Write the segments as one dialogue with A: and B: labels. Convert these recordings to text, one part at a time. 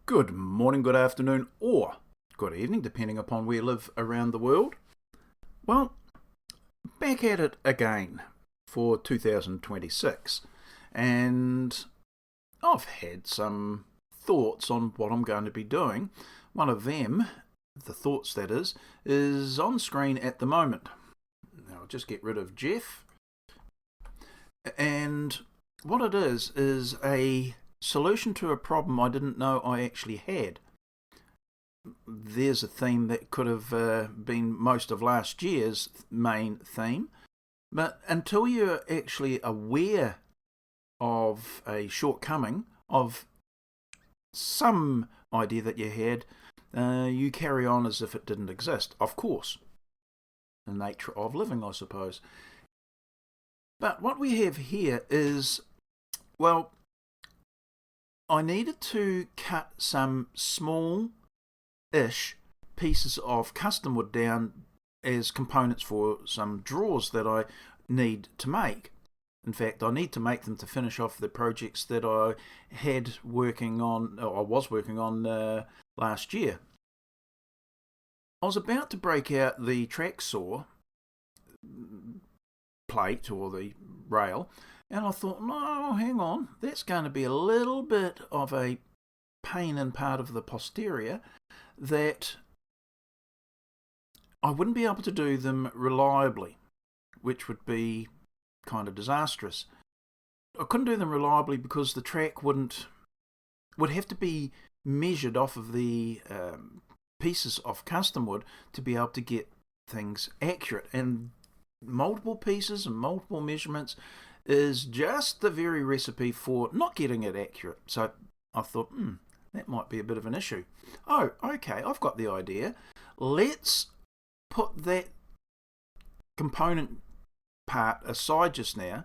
A: Good morning, good afternoon, or good evening, depending upon where you live around the world. Well, back at it again for 2026, and I've had some thoughts on what I'm going to be doing. One of them, the thoughts that is on screen at the moment. Now, I'll just get rid of Jeff. And what it is a solution to a problem I didn't know I actually had. There's a theme that could have been most of last year's main theme, but until you're actually aware of a shortcoming of some idea that you had, you carry on as if it didn't exist. Of course, the nature of living, I suppose. But what we have here is, well, I needed to cut some small-ish pieces of custom wood down as components for some drawers that I need to make. In fact, I need to make them to finish off the projects that I had working on, or I was working on last year. I was about to break out the track saw plate or the rail, and I thought, no, hang on, that's going to be a little bit of a pain in part of the posterior that I wouldn't be able to do them reliably, which would be kind of disastrous. I couldn't do them reliably because the track would have to be measured off of the pieces of custom wood to be able to get things accurate, and multiple pieces and multiple measurements is just the very recipe for not getting it accurate. So I thought, that might be a bit of an issue. Oh, okay, I've got the idea. Let's put that component part aside just now,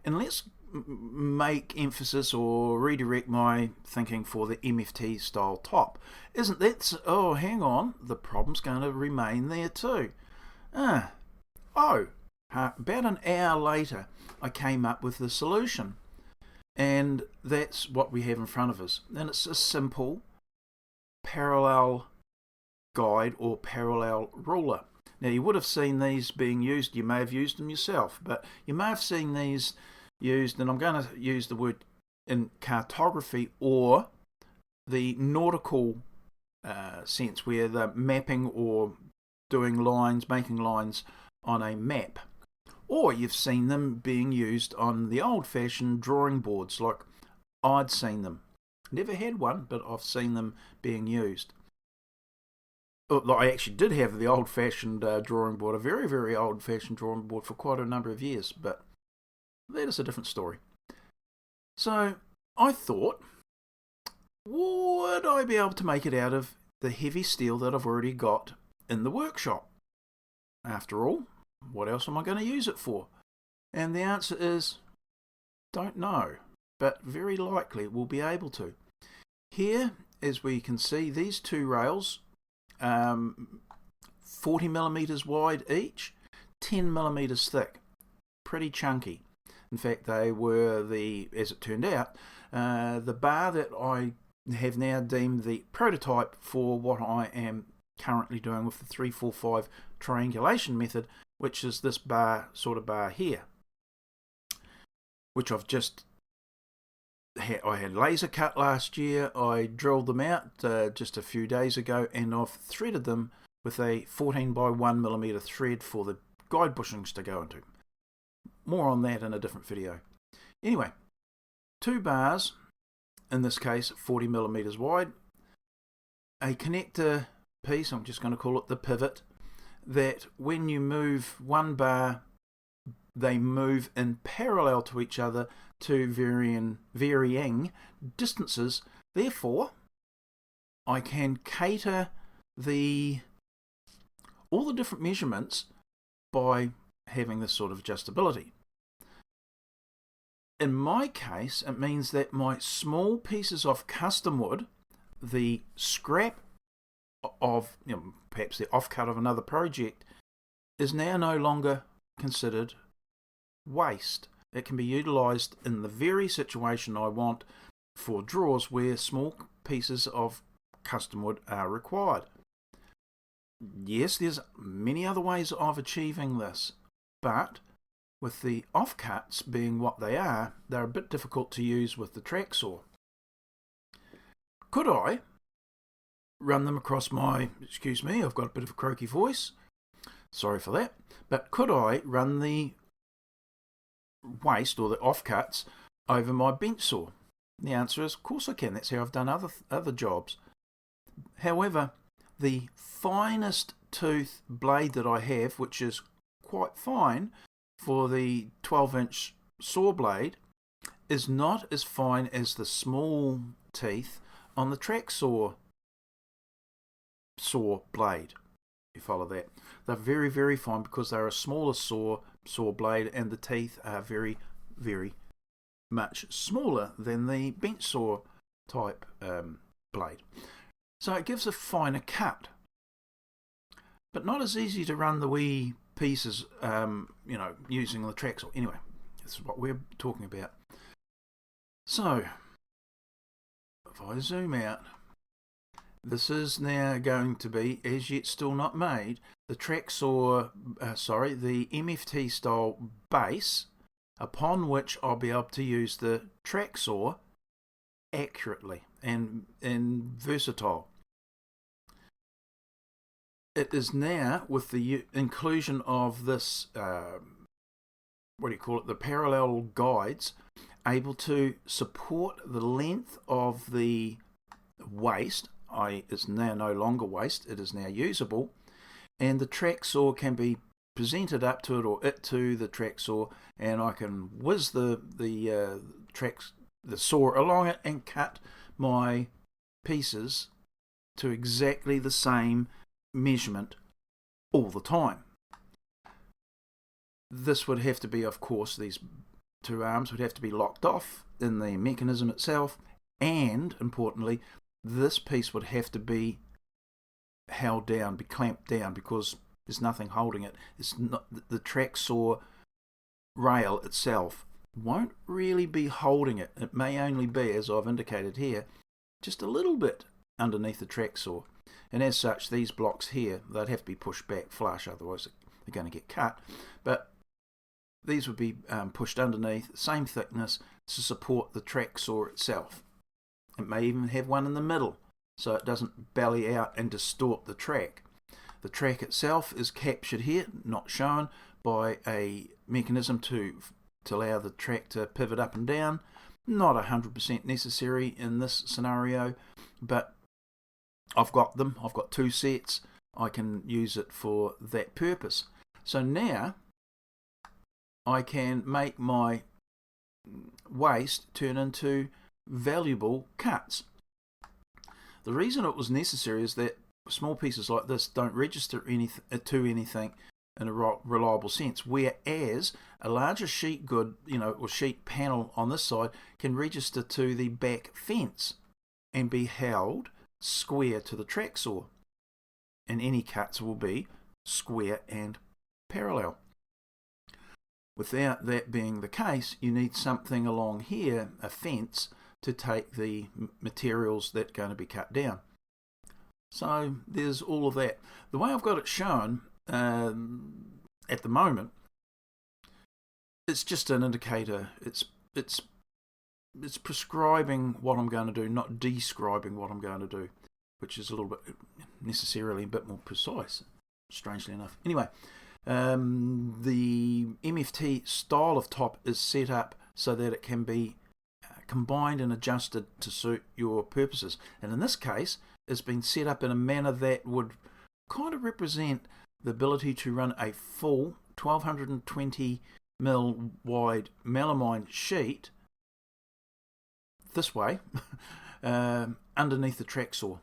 A: and let's make emphasis or redirect my thinking for the MFT style top. Isn't that, oh, hang on, the problem's going to remain there too. About an hour later, I came up with the solution. And that's what we have in front of us. And it's a simple parallel guide or parallel ruler. Now, you would have seen these being used. You may have used them yourself, but you may have seen these used, and I'm going to use the word in cartography or the nautical sense, where they're mapping or doing lines, making lines on a map. Or you've seen them being used on the old-fashioned drawing boards, like I'd seen them. Never had one, but I've seen them being used. I actually did have the old-fashioned drawing board, a very, very old-fashioned drawing board for quite a number of years, but that is a different story. So I thought, would I be able to make it out of the heavy steel that I've already got in the workshop? After all, what else am I going to use it for? And the answer is, don't know, but very likely we'll be able to. Here, as we can see, these two rails, 40 millimeters wide each, 10 millimeters thick, pretty chunky. In fact, they were as it turned out, the bar that I have now deemed the prototype for what I am currently doing with the 3-4-5 triangulation method, which is this sort of bar here, which I had laser cut last year. I drilled them out just a few days ago, and I've threaded them with a 14 by 1 millimeter thread for the guide bushings to go into. More on that in a different video. Anyway, two bars, in this case 40 millimeters wide, a connector piece, I'm just going to call it the pivot, that when you move one bar, they move in parallel to each other to varying distances. Therefore, I can cater all the different measurements by having this sort of adjustability. In my case, it means that my small pieces of custom wood, the scrap of, perhaps the offcut of another project, is now no longer considered waste. It can be utilised in the very situation I want for drawers where small pieces of custom wood are required. Yes, there's many other ways of achieving this, but with the offcuts being what they are, they're a bit difficult to use with the track saw. Could I run them across my, excuse me, I've got a bit of a croaky voice, sorry for that, but could I run the waste or the offcuts over my bench saw? The answer is, of course I can. That's how I've done other jobs. However, the finest tooth blade that I have, which is quite fine for the 12-inch saw blade, is not as fine as the small teeth on the track saw blade. You follow that? They're very, very fine because they're a smaller saw blade, and the teeth are very, very much smaller than the bench saw type blade. So it gives a finer cut, but not as easy to run the wee pieces, using the track saw. Anyway, this is what we're talking about. So, if I zoom out, this is now going to be, as yet still not made, the track saw, the MFT style base, upon which I'll be able to use the track saw accurately and versatile. It is now, with the inclusion of this, the parallel guides, able to support the length of the waste. It's now no longer waste, it is now usable, and the track saw can be presented up to it or it to the track saw, and I can whiz the saw along it and cut my pieces to exactly the same measurement all the time. This would have to be, of course, these two arms would have to be locked off in the mechanism itself, and importantly, this piece would have to be held down, be clamped down, because there's nothing holding it. It's not, the track saw rail itself won't really be holding it. It may only be, as I've indicated here, just a little bit underneath the track saw. And as such, these blocks here, they'd have to be pushed back flush, otherwise they're going to get cut. But these would be pushed underneath, same thickness, to support the track saw itself. It may even have one in the middle, so it doesn't belly out and distort the track. The track itself is captured here, not shown, by a mechanism to allow the track to pivot up and down. Not 100% necessary in this scenario, but I've got them. I've got two sets. I can use it for that purpose. So now I can make my waste turn into valuable cuts. The reason it was necessary is that small pieces like this don't register to anything in a reliable sense, whereas a larger sheet good, or sheet panel on this side can register to the back fence and be held square to the track saw, and any cuts will be square and parallel. Without that being the case, you need something along here, a fence, to take the materials that are going to be cut down. So there's all of that. The way I've got it shown at the moment, it's just an indicator. It's prescribing what I'm going to do, not describing what I'm going to do, which is a little bit necessarily a bit more precise, strangely enough. Anyway, the MFT style of top is set up so that it can be combined and adjusted to suit your purposes. And in this case, it's been set up in a manner that would kind of represent the ability to run a full 1220mm wide melamine sheet this way underneath the track saw.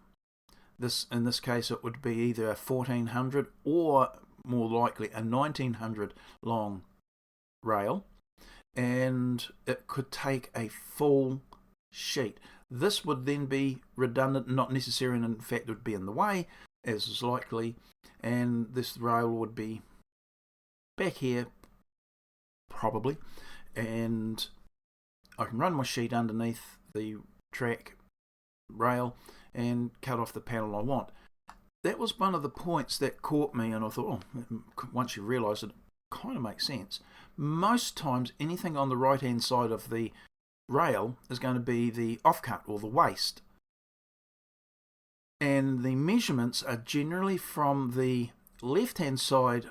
A: In this case, it would be either a 1400 or more likely a 1900 long rail, and it could take a full sheet. This would then be redundant, not necessary, and in fact would be in the way, as is likely, and this rail would be back here probably, and I can run my sheet underneath the track rail and cut off the panel I want. That was one of the points that caught me, and I thought, once you realise it kind of makes sense. Most times anything on the right hand side of the rail is going to be the offcut or the waste, and the measurements are generally from the left hand side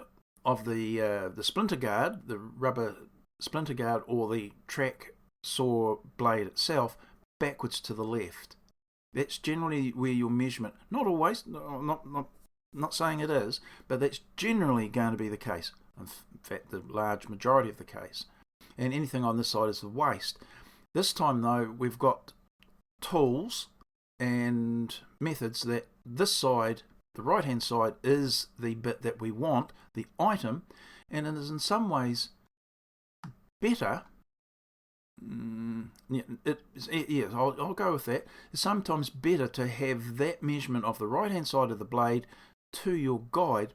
A: of the splinter guard, the rubber splinter guard, or the track saw blade itself, backwards to the left. That's generally where your measurement, not always, not saying it is, but that's generally going to be the case. In fact, the large majority of the case. And anything on this side is the waste. This time though, we've got tools and methods that this side, the right hand side, is the bit that we want, the item, and it is in some ways better. Yes, I'll go with that. It's sometimes better to have that measurement of the right hand side of the blade to your guide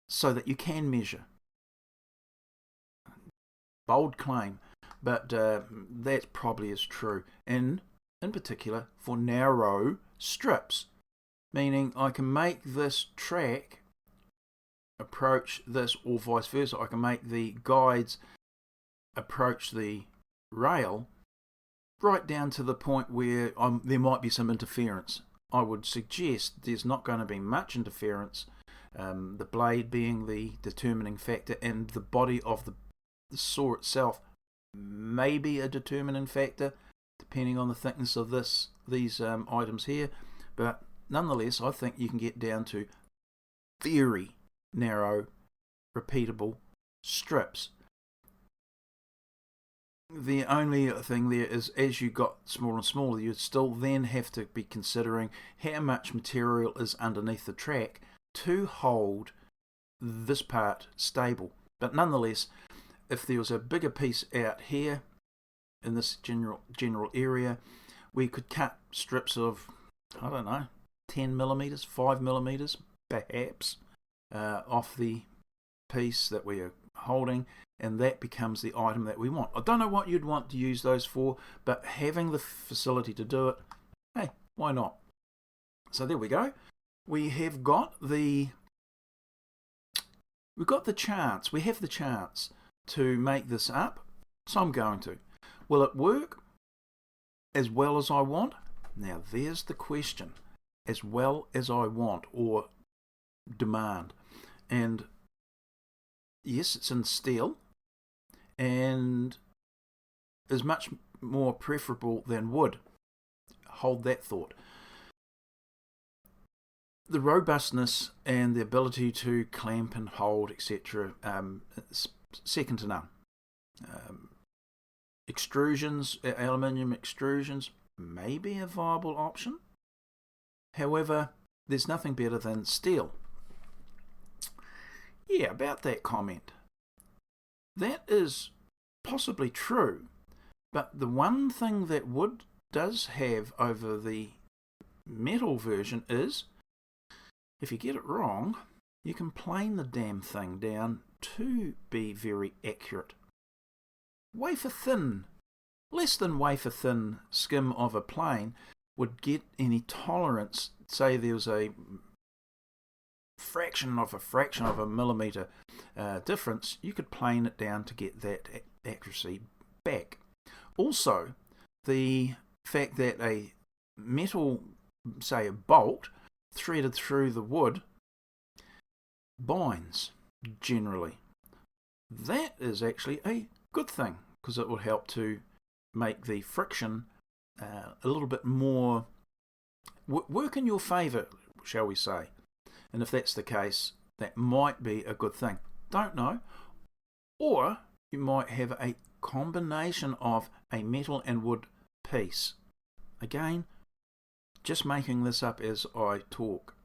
A: so that you can measure. Bold claim, but that probably is true. And in particular for narrow strips, meaning I can make this track approach this, or vice versa. I can make the guides approach the rail right down to the point where there might be some interference. I would suggest there's not going to be much interference, the blade being the determining factor, and the body of the saw itself may be a determining factor depending on the thickness of these items here, but nonetheless I think you can get down to very narrow repeatable strips. The only thing there is, as you got smaller and smaller, you'd still then have to be considering how much material is underneath the track to hold this part stable. But nonetheless, if there was a bigger piece out here in this general area, we could cut strips of, I don't know, 10 millimeters, 5 millimeters perhaps, off the piece that we are holding, and that becomes the item that we want. I don't know what you'd want to use those for, but having the facility to do it, hey, why not? So there we go. We have got the chance. We have the chance to make this up, so I'm going to. Will it work as well as I want? Now there's the question. As well as I want, or demand. And yes, it's in steel and is much more preferable than wood. Hold that thought. The robustness and the ability to clamp and hold, etc., second to none. Extrusions, aluminium extrusions, may be a viable option. However, there's nothing better than steel. Yeah, about that comment. That is possibly true, but the one thing that wood does have over the metal version is, if you get it wrong, you can plane the damn thing down to be very accurate. Wafer thin, less than wafer thin skim of a plane would get any tolerance. Say there was a fraction of a millimetre difference, you could plane it down to get that accuracy back. Also, the fact that a metal, say a bolt, threaded through the wood binds generally. That is actually a good thing, because it will help to make the friction a little bit more work in your favour, shall we say. And if that's the case, that might be a good thing. Don't know. Or you might have a combination of a metal and wood piece. Again, just making this up as I talk.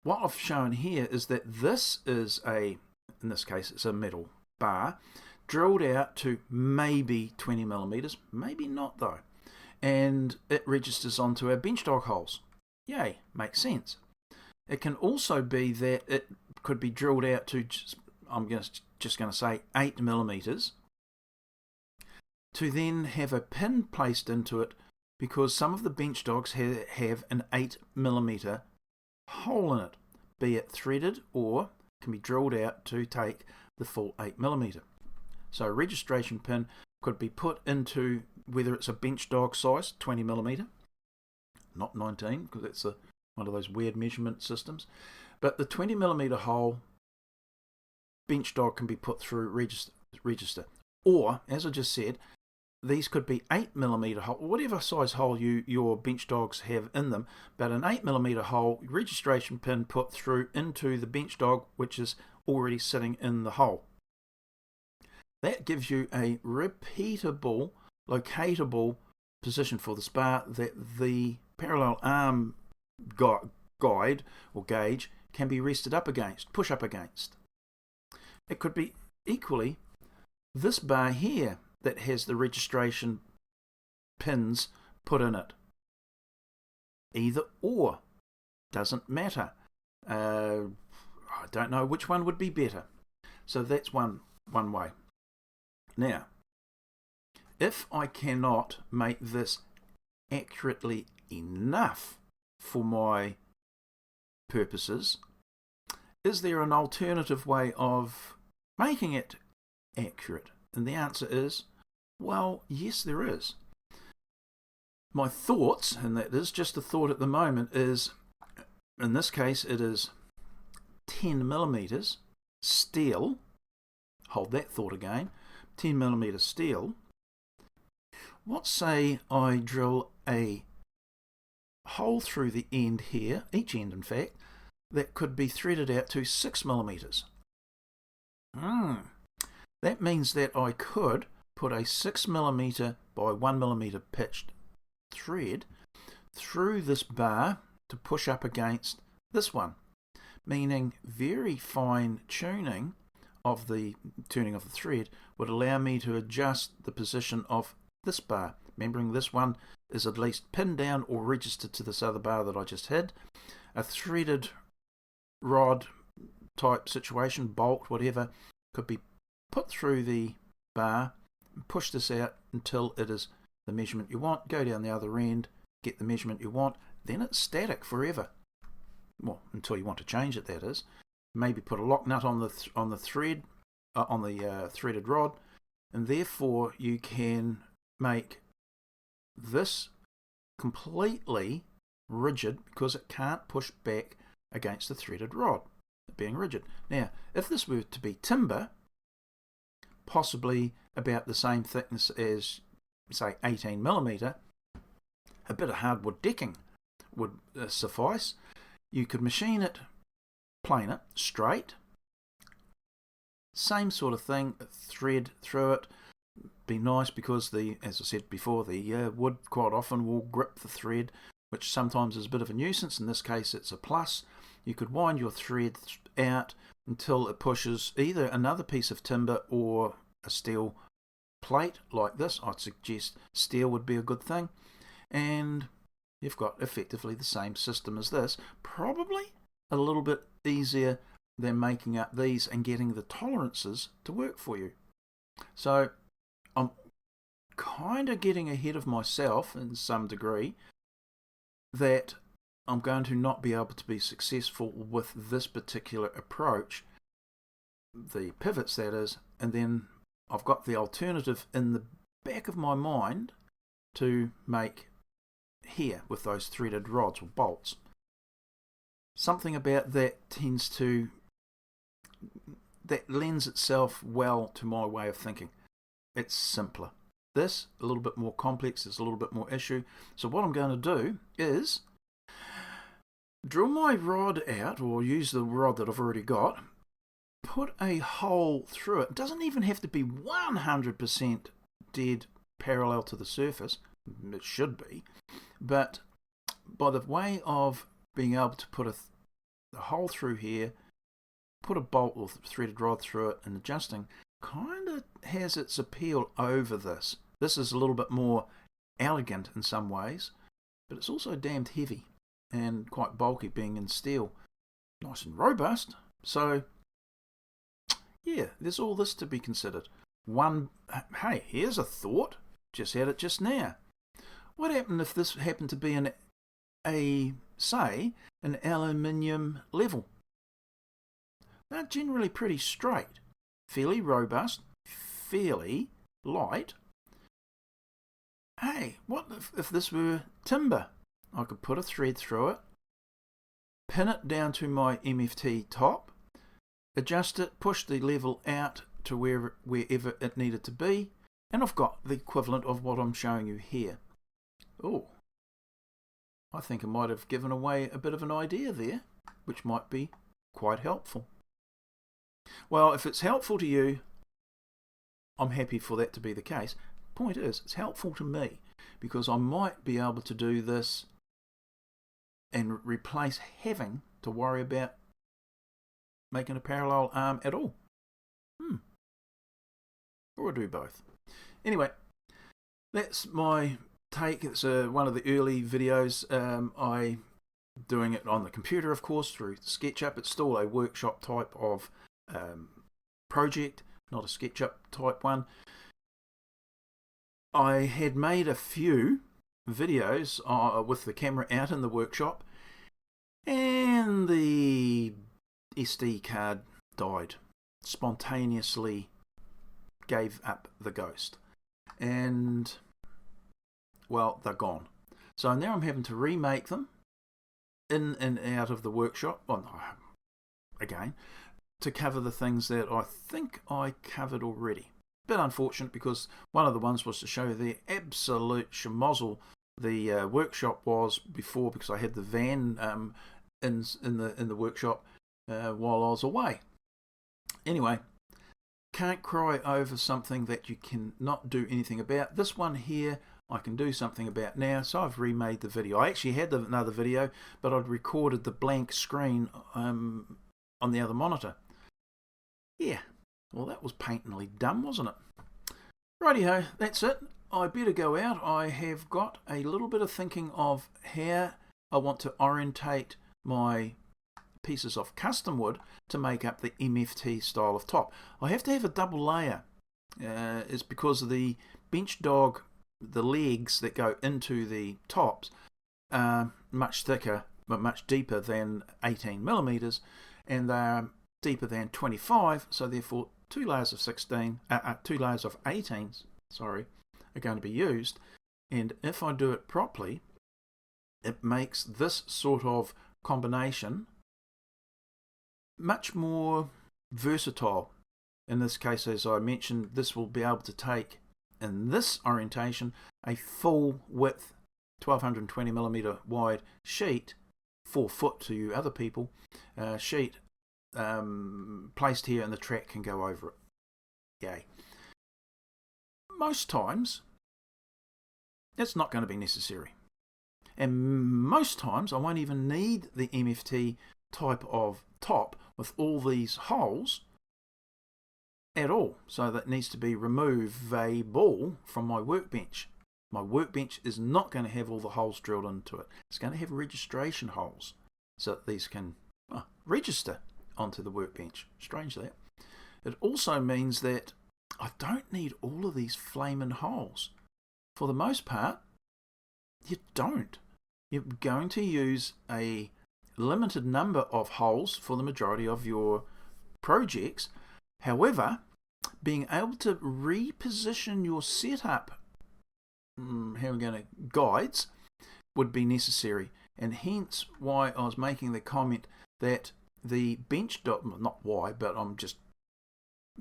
A: What I've shown here is that this is in this case it's a metal bar, drilled out to maybe 20 millimeters, maybe not though. And it registers onto our bench dog holes. Yay, makes sense. It can also be that it could be drilled out to, I'm just going to say 8 millimeters, to then have a pin placed into it because some of the bench dogs have an 8mm hole in it, be it threaded or can be drilled out to take the full 8mm. So a registration pin could be put into, whether it's a bench dog size, 20mm, not 19, because that's one of those weird measurement systems, but the 20mm hole bench dog can be put through register. Or, as I just said, these could be 8mm hole, whatever size hole your bench dogs have in them, but an 8mm hole registration pin put through into the bench dog, which is already sitting in the hole. That gives you a repeatable, locatable position for the spar that the parallel arm guide or gauge can be rested up against, push up against. It could be equally this bar here that has the registration pins put in it. Either or, doesn't matter. I don't know which one would be better. So that's one way. Now, if I cannot make this accurately enough for my purposes, is there an alternative way of making it accurate? And the answer is, well, yes, there is. My thoughts, and that is just a thought at the moment, is, in this case, it is 10mm steel. Hold that thought again. 10mm steel. What say I drill a hole through the end here, each end in fact, that could be threaded out to 6mm. That means that I could put a 6mm by 1mm pitched thread through this bar to push up against this one, meaning very fine tuning of the turning of the thread would allow me to adjust the position of this bar, remembering this one is at least pinned down or registered to this other bar that I just had. A threaded rod type situation, bolt, whatever, could be put through the bar, push this out until it is the measurement you want, go down the other end, get the measurement you want, then it's static forever. Well, until you want to change it, that is. Maybe put a lock nut on the thread, on the threaded rod, and therefore you can make this completely rigid because it can't push back against the threaded rod, being rigid. Now, if this were to be timber, possibly about the same thickness as, say, 18mm, a bit of hardwood decking would suffice. You could machine it, plane it, straight, same sort of thing, thread through it. Be nice because as I said before, the wood quite often will grip the thread, which sometimes is a bit of a nuisance. In this case it's a plus. You could wind your thread out until it pushes either another piece of timber or a steel plate like this. I'd suggest steel would be a good thing, and you've got effectively the same system as this, probably a little bit easier than making up these and getting the tolerances to work for you. So I'm kind of getting ahead of myself in some degree that I'm going to not be able to be successful with this particular approach, the pivots that is, and then I've got the alternative in the back of my mind to make here with those threaded rods or bolts. Something about that that lends itself well to my way of thinking. It's simpler. This, a little bit more complex, there's a little bit more issue. So what I'm going to do is drill my rod out, or use the rod that I've already got, put a hole through it. It doesn't even have to be 100% dead parallel to the surface. It should be. But by the way of being able to put a hole through here, put a bolt or threaded rod through it, and adjusting kind of has its appeal over this. This is a little bit more elegant in some ways, but it's also damned heavy and quite bulky, being in steel. Nice and robust. So yeah, there's all this to be considered. Hey, here's a thought. Just had it just now. What happened if this happened to be an aluminium level? They're generally pretty straight, fairly robust, fairly light. Hey, what if this were timber? I could put a thread through it, pin it down to my MFT top, adjust it, push the level out to wherever it needed to be, and I've got the equivalent of what I'm showing you here. Oh, I think I might have given away a bit of an idea there, which might be quite helpful. Well, if it's helpful to you, I'm happy for that to be the case. Point is, it's helpful to me because I might be able to do this and replace having to worry about making a parallel arm at all. Or do both. Anyway, that's my take. It's one of the early videos. I doing it on the computer, of course, through SketchUp. It's still a workshop type of project, not a SketchUp type one. I had made a few videos with the camera out in the workshop, and the SD card died, spontaneously gave up the ghost, and well, they're gone. So now I'm having to remake them in and out of the workshop, again, to cover the things that I think I covered already. Bit unfortunate because one of the ones was to show the absolute schmozzle the workshop was before, because I had the van in the workshop while I was away. Anyway, can't cry over something that you cannot do anything about. This one here I can do something about now, so I've remade the video. I actually had another video, but I'd recorded the blank screen on the other monitor. Yeah, well, that was patently dumb, wasn't it? Righty-ho, that's it. I better go out. I have got a little bit of thinking of how I want to orientate my pieces of custom wood to make up the MFT style of top. I have to have a double layer. It's because of the bench dog, the legs that go into the tops are much thicker but much deeper than 18mm, and they're deeper than 25, so therefore two layers of 18s are going to be used. And if I do it properly, it makes this sort of combination much more versatile. In this case, as I mentioned, this will be able to take, in this orientation, a full width 1220mm wide sheet, 4 foot to you other people, sheet placed here, and the track can go over it. Yay. Most times it's not going to be necessary, and most times I won't even need the MFT type of top with all these holes at all, so that needs to be removable from my workbench. My workbench is not going to have all the holes drilled into it. It's going to have registration holes so that these can register onto the workbench. Strange that. It also means that I don't need all of these flaming holes. For the most part, you don't. You're going to use a limited number of holes for the majority of your projects. However, being able to reposition your setup guides would be necessary, and hence why I was making the comment that the bench dog, not why, but I'm just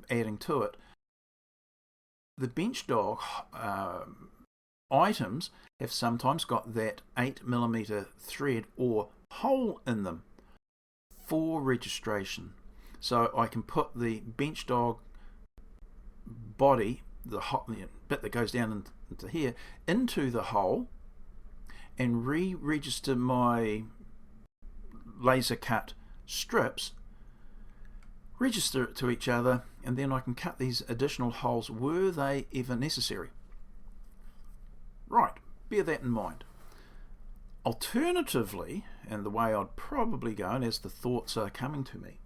A: adding to it, the bench dog items have sometimes got that 8mm thread or hole in them for registration. So I can put the bench dog body, the bit that goes down into here, into the hole and re-register my laser cut strips, register it to each other, and then I can cut these additional holes were they ever necessary. Right, bear that in mind. Alternatively, and the way I'd probably go, and as the thoughts are coming to me,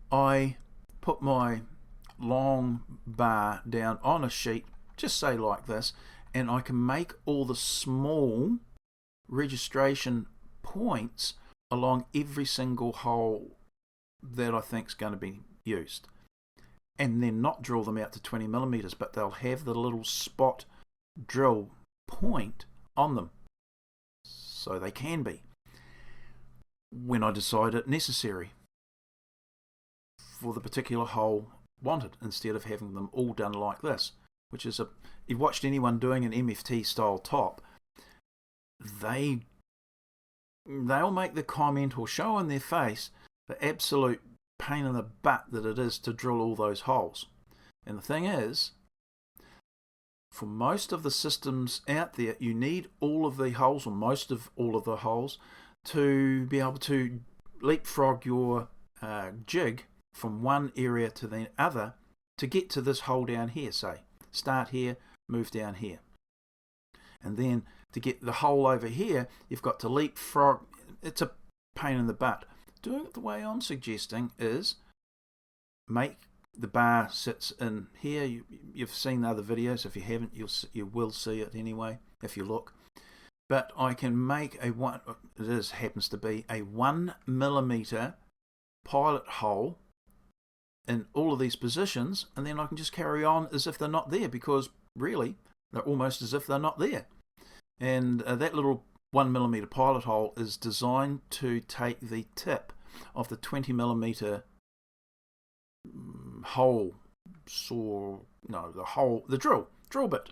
A: I put my long bar down on a sheet, just say like this, and I can make all the small registration points along every single hole that I think is going to be used, and then not drill them out to 20 millimeters, but they'll have the little spot drill point on them, so they can be, when I decide it necessary for the particular hole wanted, instead of having them all done like this, which is you've watched anyone doing an MFT style top, they'll make the comment or show in their face the absolute pain in the butt that it is to drill all those holes. And the thing is, for most of the systems out there, you need all of the holes, or most of all of the holes, to be able to leapfrog your jig from one area to the other to get to this hole down here, say. Start here, move down here. And then to get the hole over here, you've got to leapfrog. It's a pain in the butt. Doing it the way I'm suggesting is make the bar sits in here. You've seen the other videos. If you haven't, you will see it anyway if you look. But I can make happens to be a 1 millimeter pilot hole in all of these positions, and then I can just carry on as if they're not there, because really they're almost as if they're not there. And that little 1 millimeter pilot hole is designed to take the tip of the 20 millimeter hole, the drill bit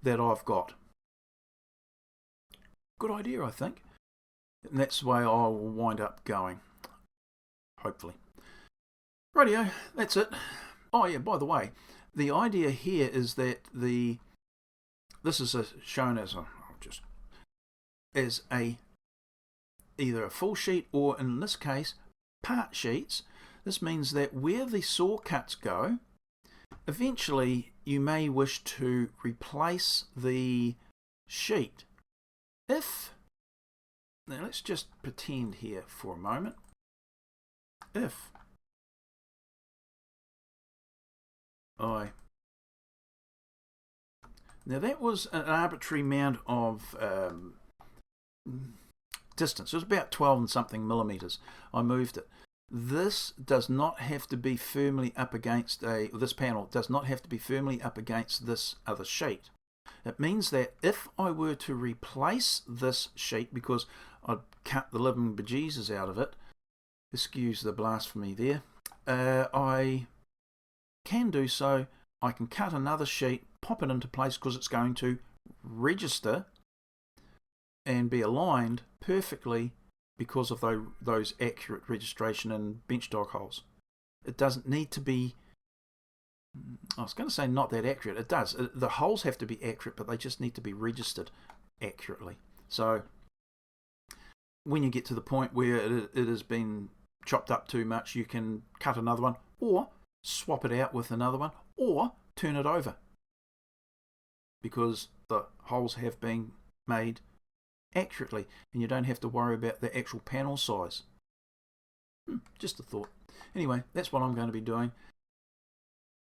A: that I've got. Good idea, I think. And that's the way I will wind up going, hopefully. Rightio, that's it. Oh yeah, by the way, the idea here is that this is shown as either a full sheet, or in this case part sheets. This means that where the saw cuts go, eventually you may wish to replace the sheet. Now let's just pretend here for a moment, now that was an arbitrary amount of distance. It was about 12 and something millimeters. I moved it. This does not have to be firmly up against this panel does not have to be firmly up against this other sheet. It means that if I were to replace this sheet, because I'd cut the living bejesus out of it, excuse the blasphemy there, I can do so. I can cut another sheet, pop it into place, because it's going to register and be aligned perfectly because of those accurate registration and bench dog holes. It doesn't need to be, I was going to say not that accurate. It does. The holes have to be accurate, but they just need to be registered accurately. So when you get to the point where it has been chopped up too much, you can cut another one, or swap it out with another one, or turn it over, because the holes have been made accurately and you don't have to worry about the actual panel size. Just a thought. Anyway, that's what I'm going to be doing.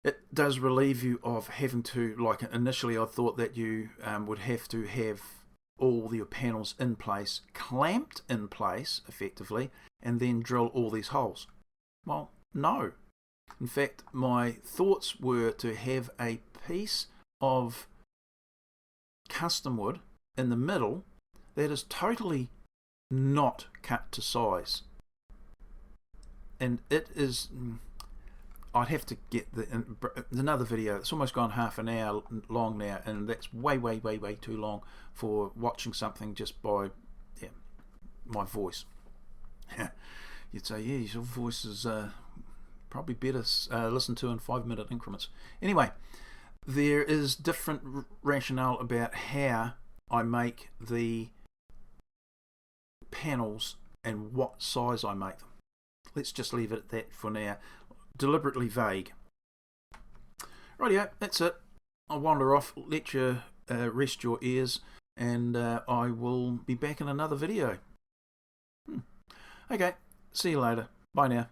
A: It does relieve you of having to, like initially I thought that you would have to have all your panels in place, clamped in place effectively, and then drill all these holes. Well, no. In fact, my thoughts were to have a piece of custom wood in the middle that is totally not cut to size. And it is, I'd have to get another video. It's almost gone half an hour long now, and that's way too long for watching something just by my voice. You'd say, yeah, your voice is probably better listened to in 5-minute increments. Anyway, there is different rationale about how I make the panels and what size I make them. Let's just leave it at that for now. Deliberately vague. Rightio, that's it. I'll wander off, let you rest your ears, and I will be back in another video. Okay, see you later. Bye now.